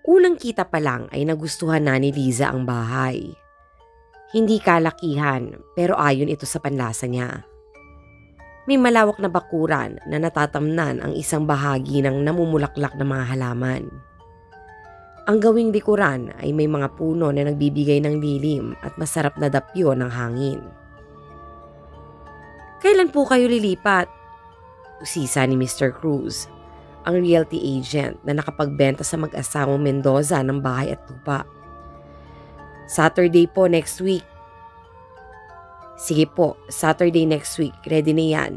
Unang kita pa lang ay nagustuhan na ni Liza ang bahay. Hindi kalakihan pero ayon ito sa panlasa niya. May malawak na bakuran na natatamnan ang isang bahagi ng namumulaklak na mga halaman. Ang gawing likuran ay may mga puno na nagbibigay ng lilim at masarap na dapyo ng hangin. Kailan po kayo lilipat? Usisa ni Mr. Cruz, ang realty agent na nakapagbenta sa mag-asawang Mendoza ng bahay at lupa. Saturday po next week. Sige po, Saturday next week, ready na yan.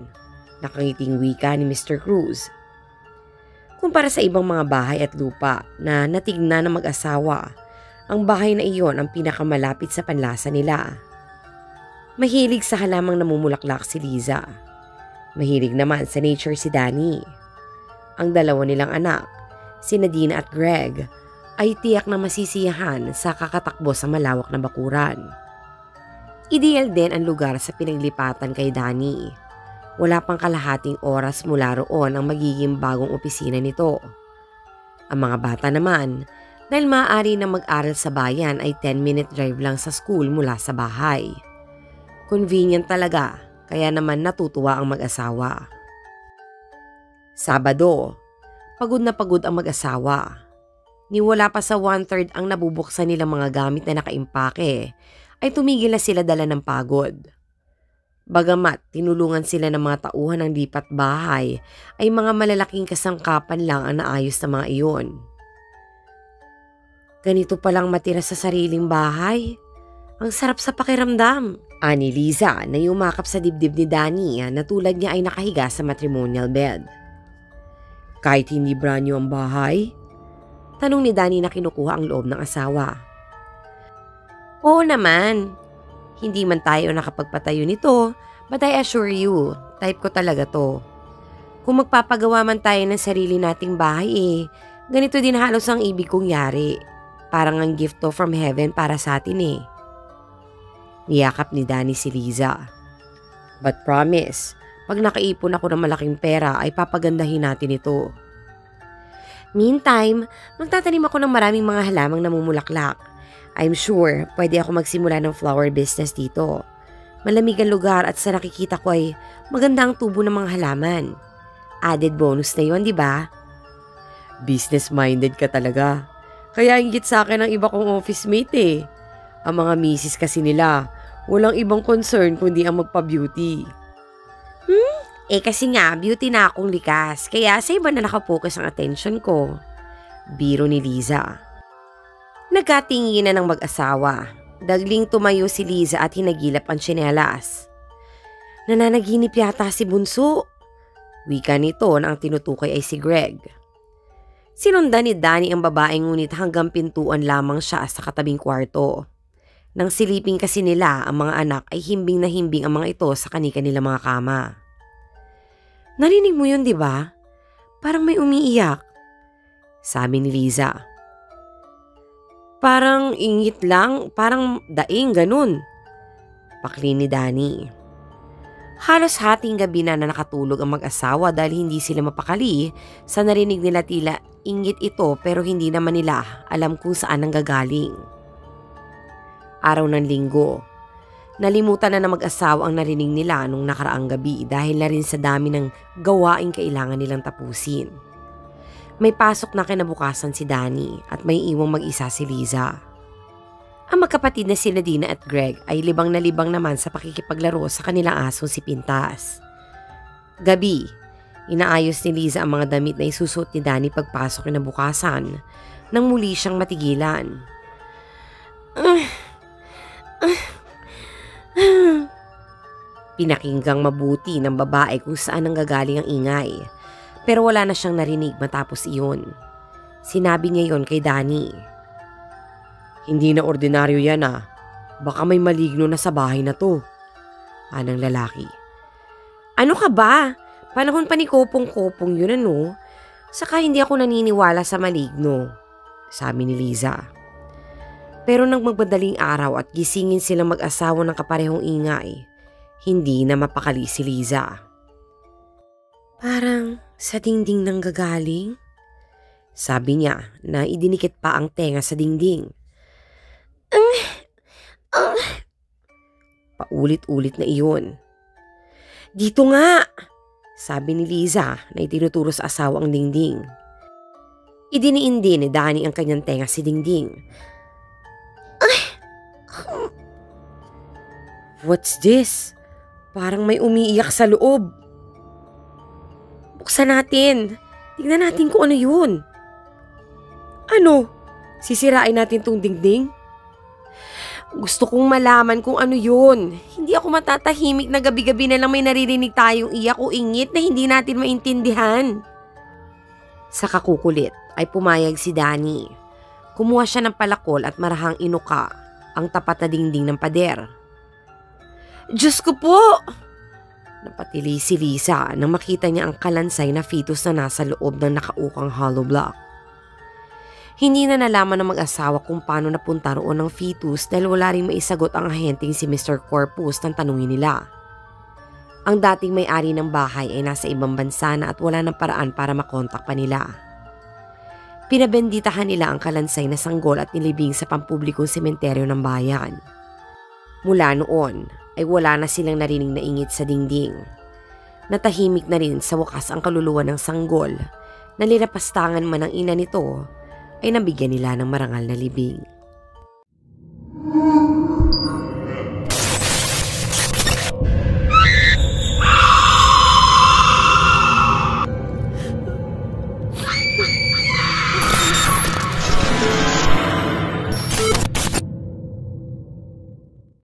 Nakangiting wika ni Mr. Cruz. Kumpara sa ibang mga bahay at lupa na natignan ng mag-asawa, ang bahay na iyon ang pinakamalapit sa panlasa nila. Mahilig sa halamang namumulaklak si Liza. Mahilig naman sa nature si Danny. Ang dalawa nilang anak, si Nadine at Greg, ay tiyak na masisiyahan sa kakatakbo sa malawak na bakuran. Ideal din ang lugar sa pinaglipatan kay Danny. Wala pang kalahating oras mula roon ang magiging bagong opisina nito. Ang mga bata naman, dahil maaari na mag-aral sa bayan ay 10-minute drive lang sa school mula sa bahay. Convenient talaga, kaya naman natutuwa ang mag-asawa. Sabado, pagod na pagod ang mag-asawa. Niwala pa sa 1/3 ang nabubuksan nilang mga gamit na nakaimpake, ay tumigil na sila dala ng pagod. Bagamat tinulungan sila ng mga tauhan ng lipat bahay, ay mga malalaking kasangkapan lang ang naayos na mga iyon. Ganito palang matira sa sariling bahay. Ang sarap sa pakiramdam, ani Liza na yumakap sa dibdib ni Danny na tulad niya ay nakahiga sa matrimonial bed. Kahit hindi branyo ang bahay? Tanong ni Danny na kinukuha ang loob ng asawa. Oo naman. Hindi man tayo nakapagpatayo nito, but I assure you, type ko talaga to. Kung magpapagawa man tayo ng sarili nating bahay ganito din halos ang ibig kong yari. Parang ang gift to from heaven para sa atin Niyakap ni Danny si Liza. But promise, pag nakaipon ako ng malaking pera ay papagandahin natin ito. Meantime, magtatanim ako ng maraming mga halamang namumulaklak. I'm sure pwede ako magsimula ng flower business dito. Malamig ang lugar at sa nakikita ko ay maganda ang tubo ng mga halaman. Added bonus na yon, di ba? Business-minded ka talaga. Kaya inggit sa akin ang iba kong office mate Ang mga misis kasi nila, walang ibang concern kundi ang magpa-beauty. Kasi nga, beauty na akong likas. Kaya sa iba na nakapokus ang attention ko. Biro ni Liza. Nagkatinginan ng mag-asawa. Dagling tumayo si Liza at hinagilap ang tsinelas. Nananaginip yata si Bunso. Wika nito na ang tinutukoy ay si Greg. Sinundan ni Danny ang babae ngunit hanggang pintuan lamang siya sa katabing kwarto. Nang silipin kasi nila ang mga anak ay himbing na himbing ang mga ito sa kani-kanila mga kama. Narinig mo yun, di ba? Parang may umiiyak. Sabi ni Liza. Parang ingit lang, parang daing ganun. Pakli ni Danny. Halos hating gabi na nakatulog ang mag-asawa dahil hindi sila mapakali sa narinig nila tila ingit ito pero hindi naman nila alam kung saan nanggagaling. Araw ng linggo. Nalimutan na ng mag-asawa ang narinig nila nung nakaraang gabi dahil na rin sa dami ng gawaing kailangan nilang tapusin. May pasok na kinabukasan si Danny at may iwang mag-isa si Liza. Ang magkapatid na sila Dina at Greg ay libang na libang naman sa pakikipaglaro sa kanilang asong si Pintas. Gabi, inaayos ni Liza ang mga damit na isusuot ni Danny pagpasok kinabukasan nang muli siyang matigilan. Pinakinggang mabuti ng babae kung saan nanggagaling ang ingay. Pero wala na siyang narinig matapos iyon. Sinabi niya yon kay Danny. Hindi na ordinaryo yan Baka may maligno na sa bahay na to. Anang lalaki. Ano ka ba? Panahon pa ni Kopong-Kopong yun Saka hindi ako naniniwala sa maligno. Sabi ni Liza. Pero nang magbadaling araw at gisingin silang mag-asawa ng kaparehong ingay, hindi na mapakali si Liza. Parang sa dingding nang gagaling? Sabi niya na idinikit pa ang tenga sa dingding. Paulit-ulit na iyon. Dito nga! Sabi ni Liza na itinuturo sa asawa ang dingding. Idiniin din ni Danny ang kanyang tenga si dingding. What's this? Parang may umiiyak sa loob. Buksan natin. Tingnan natin kung ano yun. Ano? Sisirain natin tong dingding? Gusto kong malaman kung ano yun. Hindi ako matatahimik na gabi-gabi na lang may naririnig tayong iyak o ingit na hindi natin maintindihan. Sa kakukulit ay pumayag si Danny. Kumuha siya ng palakol at marahang inuka ang tapat na dingding ng pader. Diyos ko po! Napatili si Lisa nang makita niya ang kalansay na fetus na nasa loob ng nakaukang hollow block. Hindi na nalaman ng mag-asawa kung paano napunta roon ng fetus dahil wala rin maisagot ang ahenteng si Mr. Corpus nang tanungin nila. Ang dating may-ari ng bahay ay nasa ibang bansa na at wala ng paraan para makontak pa nila. Pinabenditahan nila ang kalansay na sanggol at nilibing sa pampublikong sementeryo ng bayan. Mula noon ay wala na silang narinig na ingit sa dingding. Natahimik na rin sa wakas ang kaluluwa ng sanggol na linapastangan man ang ina nito ay nabigyan nila ng marangal na libing.